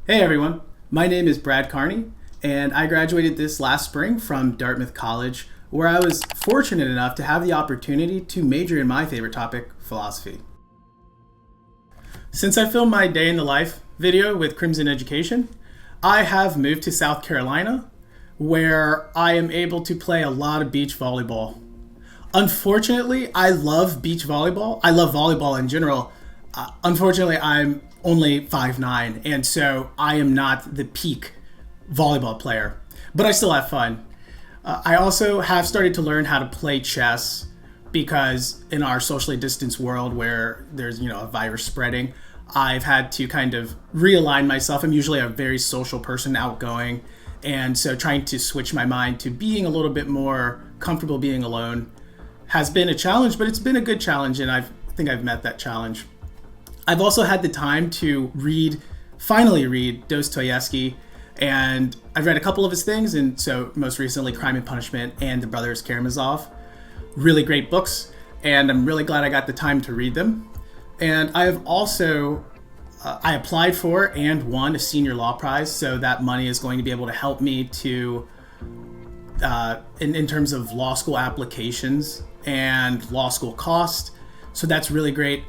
Hey everyone, my name is Brad Carney, and I graduated this last spring from Dartmouth College, where I was fortunate enough to have the opportunity to major in my favorite topic, philosophy. Since I filmed my day in the life video with Crimson Education, I have moved to South Carolina, where I am able to play a lot of beach volleyball. Unfortunately, I love beach volleyball. I love volleyball in general. Unfortunately, I'm only 5'9", and so I am not the peak volleyball player, but I still have fun. I also have started to learn how to play chess because in our socially distanced world where there's a virus spreading, I've had to kind of realign myself. I'm usually a very social person, outgoing, and so trying to switch my mind to being a little bit more comfortable being alone has been a challenge, but it's been a good challenge, and I think I've met that challenge. I've also had the time to finally read Dostoevsky, and I've read a couple of his things, and so most recently Crime and Punishment and The Brothers Karamazov. Really great books, and I'm really glad I got the time to read them. And I have also, I applied for and won a senior law prize, so that money is going to be able to help me to, in terms of law school applications and law school cost, so that's really great.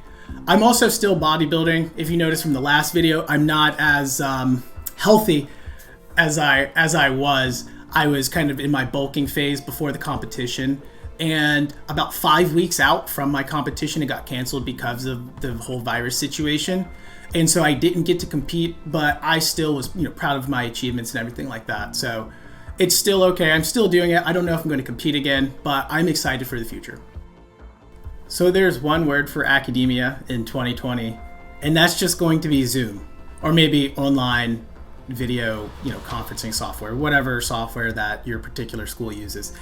I'm also still bodybuilding. If you notice from the last video, I'm not as healthy as I was. I was kind of in my bulking phase before the competition, and about 5 weeks out from my competition, it got canceled because of the whole virus situation. And so I didn't get to compete, but I still was proud of my achievements and everything like that. So it's still okay. I'm still doing it. I don't know if I'm going to compete again, but I'm excited for the future. So there's one word for academia in 2020, and that's just going to be Zoom, or maybe online video, conferencing software, whatever software that your particular school uses.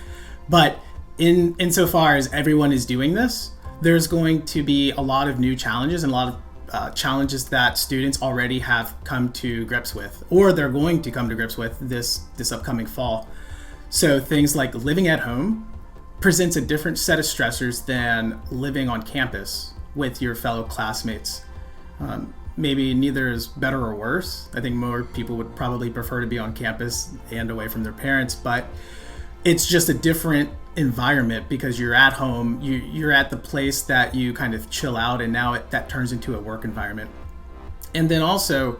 But insofar as everyone is doing this, there's going to be a lot of new challenges and a lot of challenges that students already have come to grips with, or they're going to come to grips with this upcoming fall. So things like living at home presents a different set of stressors than living on campus with your fellow classmates. Maybe neither is better or worse. I think more people would probably prefer to be on campus and away from their parents, but it's just a different environment because you're at home, you're at the place that you kind of chill out, and now that turns into a work environment. And then also,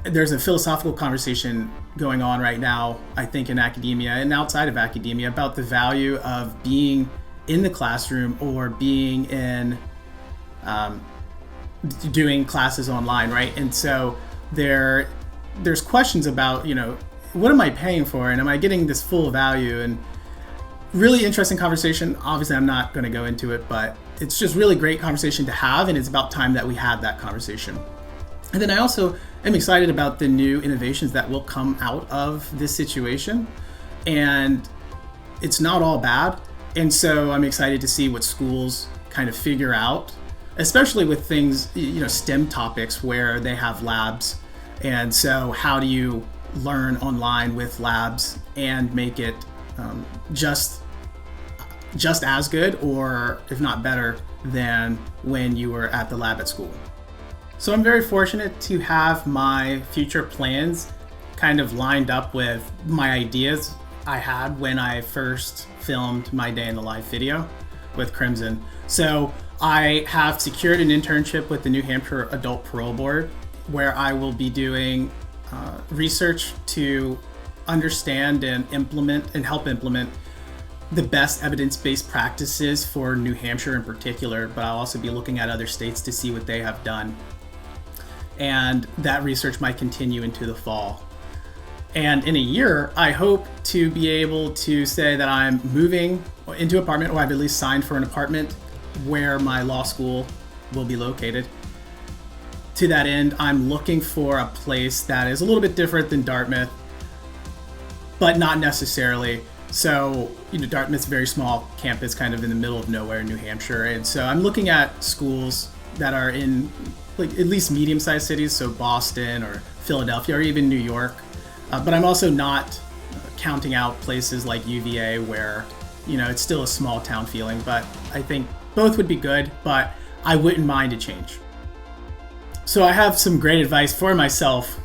there's a philosophical conversation going on right now, I think, in academia and outside of academia about the value of being in the classroom or being in doing classes online, right? And so there's questions about, what am I paying for, and am I getting this full value? And really interesting conversation. Obviously, I'm not going to go into it, but it's just really great conversation to have, and it's about time that we had that conversation. And then I also am excited about the new innovations that will come out of this situation. And it's not all bad. And so I'm excited to see what schools kind of figure out, especially with things, STEM topics where they have labs. And so how do you learn online with labs and make it just as good, or if not better, than when you were at the lab at school? So I'm very fortunate to have my future plans kind of lined up with my ideas I had when I first filmed my day in the life video with Crimson. So I have secured an internship with the New Hampshire Adult Parole Board, where I will be doing research to understand and help implement the best evidence-based practices for New Hampshire in particular, but I'll also be looking at other states to see what they have done. And that research might continue into the fall. And in a year, I hope to be able to say that I'm moving into an apartment, or I've at least signed for an apartment where my law school will be located. To that end, I'm looking for a place that is a little bit different than Dartmouth, but not necessarily. So, Dartmouth's a very small campus kind of in the middle of nowhere in New Hampshire. And so I'm looking at schools that are in at least medium-sized cities, so Boston or Philadelphia or even New York. But I'm also not counting out places like UVA where, it's still a small town feeling. But I think both would be good, but I wouldn't mind a change. So I have some great advice for myself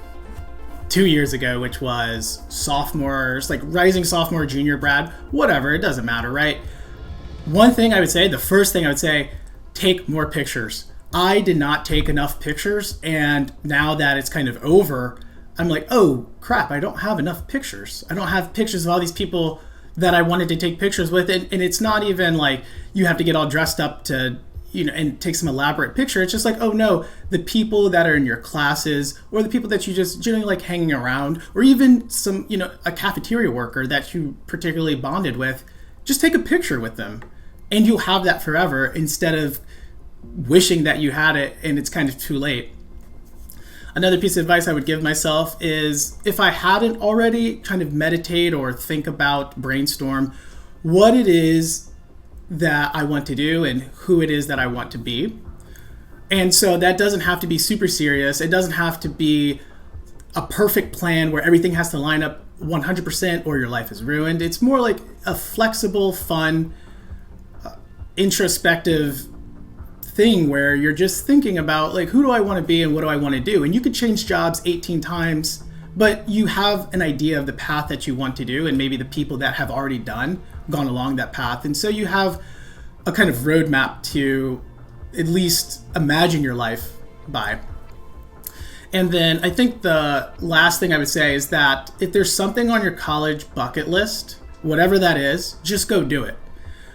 2 years ago, which was sophomores, like rising sophomore, junior, Brad, whatever, it doesn't matter, right? One thing I would say, the first thing I would say, take more pictures. I did not take enough pictures, and now that it's kind of over, I'm like, oh crap, I don't have enough pictures. I don't have pictures of all these people that I wanted to take pictures with. And it's not even like you have to get all dressed up to, and take some elaborate picture. It's just like, oh no, the people that are in your classes, or the people that you just generally like hanging around, or even some, a cafeteria worker that you particularly bonded with, just take a picture with them and you'll have that forever instead of wishing that you had it and it's kind of too late. Another piece of advice I would give myself is, if I hadn't already, kind of meditate or think about, brainstorm what it is that I want to do and who it is that I want to be. And so that doesn't have to be super serious. It doesn't have to be a perfect plan where everything has to line up 100% or your life is ruined. It's more like a flexible, fun, introspective thing where you're just thinking about, like, who do I want to be and what do I want to do? And you could change jobs 18 times, but you have an idea of the path that you want to do and maybe the people that have already gone along that path. And so you have a kind of roadmap to at least imagine your life by. And then I think the last thing I would say is that if there's something on your college bucket list, whatever that is, just go do it.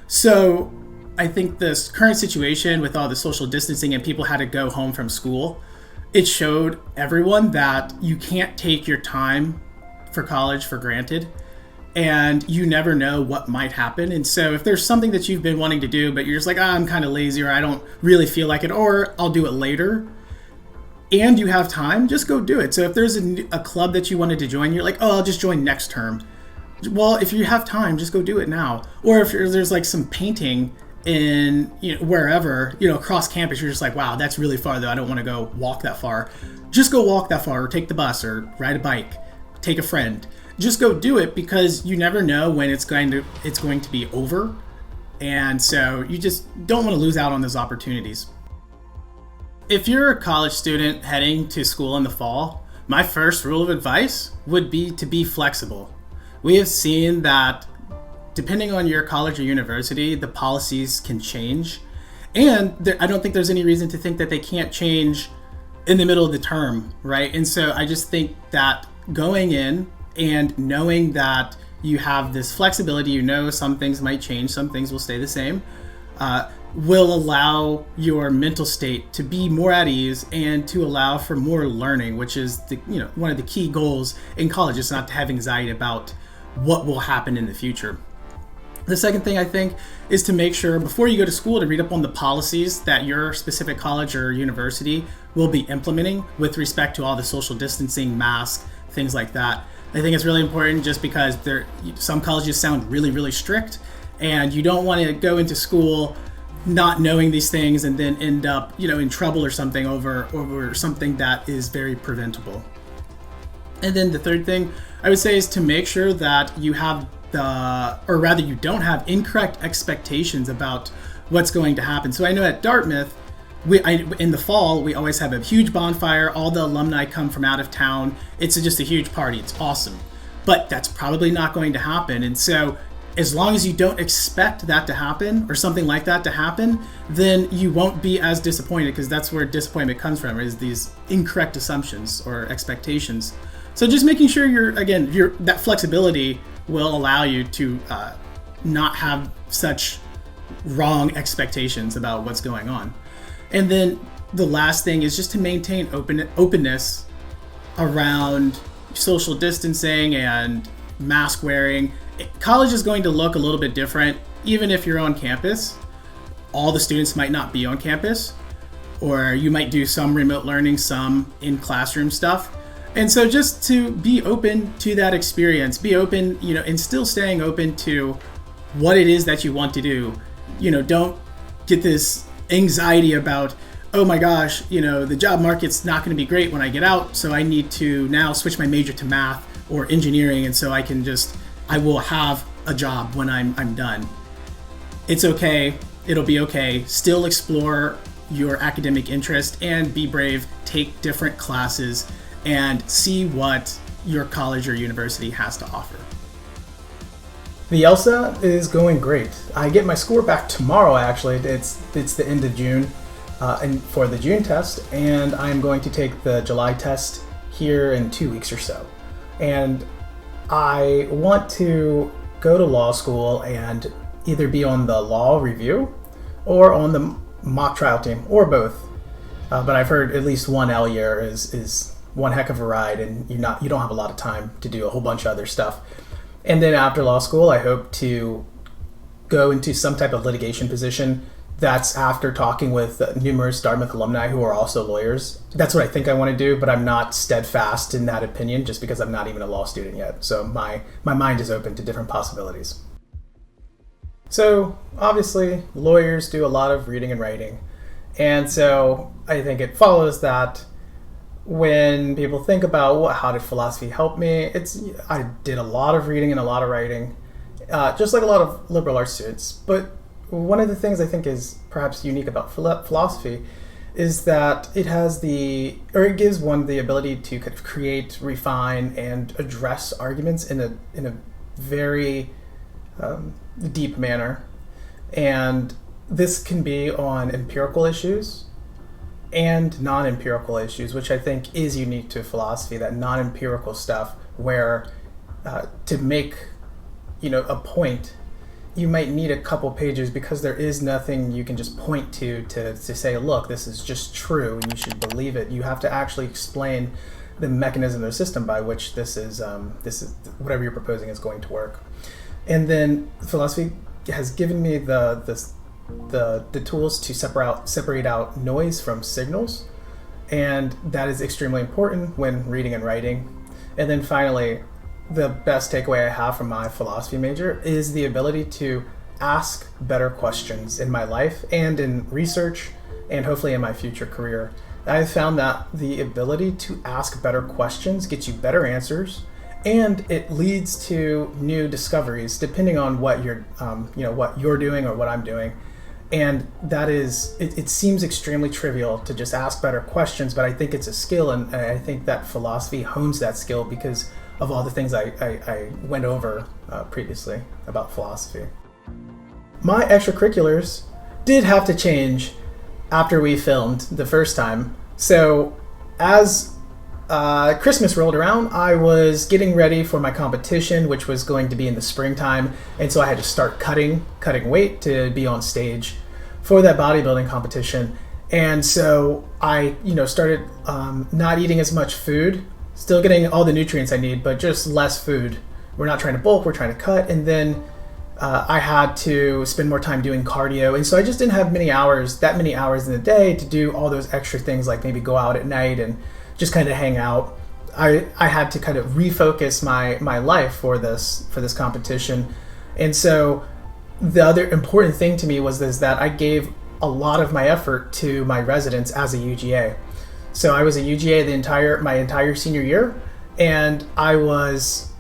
So I think this current situation with all the social distancing and people had to go home from school, it showed everyone that you can't take your time for college for granted, and you never know what might happen. And so if there's something that you've been wanting to do, but you're just like, I'm kind of lazy, or I don't really feel like it, or I'll do it later, and you have time, just go do it. So if there's a club that you wanted to join, you're like, oh, I'll just join next term. Well, if you have time, just go do it now. Or if there's like some painting in wherever, across campus, you're just like, wow, that's really far though, I don't want to go walk that far. Just go walk that far, or take the bus, or ride a bike, take a friend. Just go do it, because you never know when it's going to be over. And so you just don't want to lose out on those opportunities. If you're a college student heading to school in the fall, my first rule of advice would be to be flexible. We have seen that depending on your college or university, the policies can change. And I don't think there's any reason to think that they can't change in the middle of the term, right? And so I just think that going in and knowing that you have this flexibility, some things might change, some things will stay the same, will allow your mental state to be more at ease and to allow for more learning, which is one of the key goals in college, is not to have anxiety about what will happen in the future. The second thing I think is to make sure before you go to school to read up on the policies that your specific college or university will be implementing with respect to all the social distancing, mask, things like that. I think it's really important, just because some colleges sound really, really strict, and you don't want to go into school not knowing these things and then end up, in trouble or something over something that is very preventable. And then the third thing I would say is to make sure that you have you don't have incorrect expectations about what's going to happen. So I know at Dartmouth, in the fall, we always have a huge bonfire. All the alumni come from out of town. It's just a huge party. It's awesome. But that's probably not going to happen. And so as long as you don't expect that to happen, or something like that to happen, then you won't be as disappointed, because that's where disappointment comes from, is these incorrect assumptions or expectations. So just making sure that flexibility will allow you to not have such wrong expectations about what's going on. And then the last thing is just to maintain openness around social distancing and mask wearing. College is going to look a little bit different, even if you're on campus. All the students might not be on campus, or you might do some remote learning, some in classroom stuff. And so just to be open to that experience, be open, and still staying open to what it is that you want to do. Don't get this anxiety about, oh my gosh, the job market's not going to be great when I get out, so I need to now switch my major to math or engineering, and so I will have a job when I'm done. It's okay. It'll be okay. Still explore your academic interest and be brave, take different classes, and see what your college or university has to offer. The LSAT is going great. I get my score back tomorrow, actually. It's the end of June and for the June test, and I'm going to take the July test here in 2 weeks or so. And I want to go to law school and either be on the law review or on the mock trial team, or both. But I've heard at least one L year is one heck of a ride, and you don't have a lot of time to do a whole bunch of other stuff. And then after law school, I hope to go into some type of litigation position. That's after talking with numerous Dartmouth alumni who are also lawyers. That's what I think I want to do, but I'm not steadfast in that opinion just because I'm not even a law student yet. So my mind is open to different possibilities. So obviously, lawyers do a lot of reading and writing. And so I think it follows that when people think about how did philosophy help me, I did a lot of reading and a lot of writing, just like a lot of liberal arts students. But one of the things I think is perhaps unique about philosophy is that it gives one the ability to kind of create, refine, and address arguments in a very deep manner. And this can be on empirical issues and non-empirical issues, which I think is unique to philosophy, that non-empirical stuff where to make a point, you might need a couple pages because there is nothing you can just point to say, look, this is just true and you should believe it. You have to actually explain the mechanism or system by which this is whatever you're proposing is going to work. And then philosophy has given me the tools to separate out noise from signals, and that is extremely important when reading and writing. And then finally, the best takeaway I have from my philosophy major is the ability to ask better questions in my life and in research and hopefully in my future career. I've found that the ability to ask better questions gets you better answers, and it leads to new discoveries depending on what you're doing or what I'm doing. And that is, it seems extremely trivial to just ask better questions, but I think it's a skill, and I think that philosophy hones that skill because of all the things I went over previously about philosophy. My extracurriculars did have to change after we filmed the first time. So as Christmas rolled around, I was getting ready for my competition, which was going to be in the springtime, and so I had to start cutting weight to be on stage for that bodybuilding competition. And so I, started not eating as much food, still getting all the nutrients I need, but just less food. We're not trying to bulk, we're trying to cut, and then I had to spend more time doing cardio, and so I just didn't have that many hours in the day to do all those extra things, like maybe go out at night and just kind of hang out. I had to kind of refocus my life for this competition. And so the other important thing to me was that I gave a lot of my effort to my residence as a UGA. So I was a UGA my entire senior year, and I was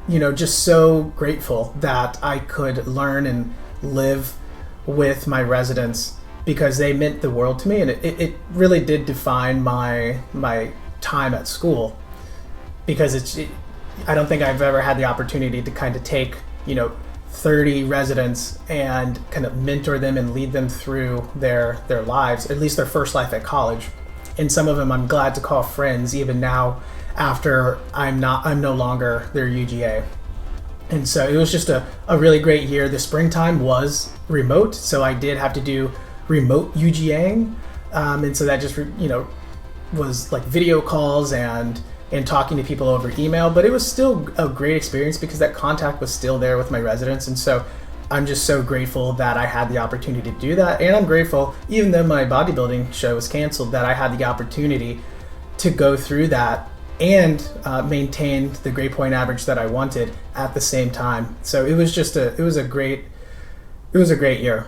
just so grateful that I could learn and live with my residents, because they meant the world to me, and it really did define my time at school, because I don't think I've ever had the opportunity to kind of take 30 residents and kind of mentor them and lead them through their lives, at least their first life at college. And some of them I'm glad to call friends even now after I'm no longer their UGA. And so it was just a really great year. The springtime was remote, so I did have to do remote UGAing, and so that just was like video calls and talking to people over email, but it was still a great experience because that contact was still there with my residents. And so I'm just so grateful that I had the opportunity to do that, and I'm grateful, even though my bodybuilding show was canceled, that I had the opportunity to go through that and maintain the grade point average that I wanted at the same time. So it was a great year.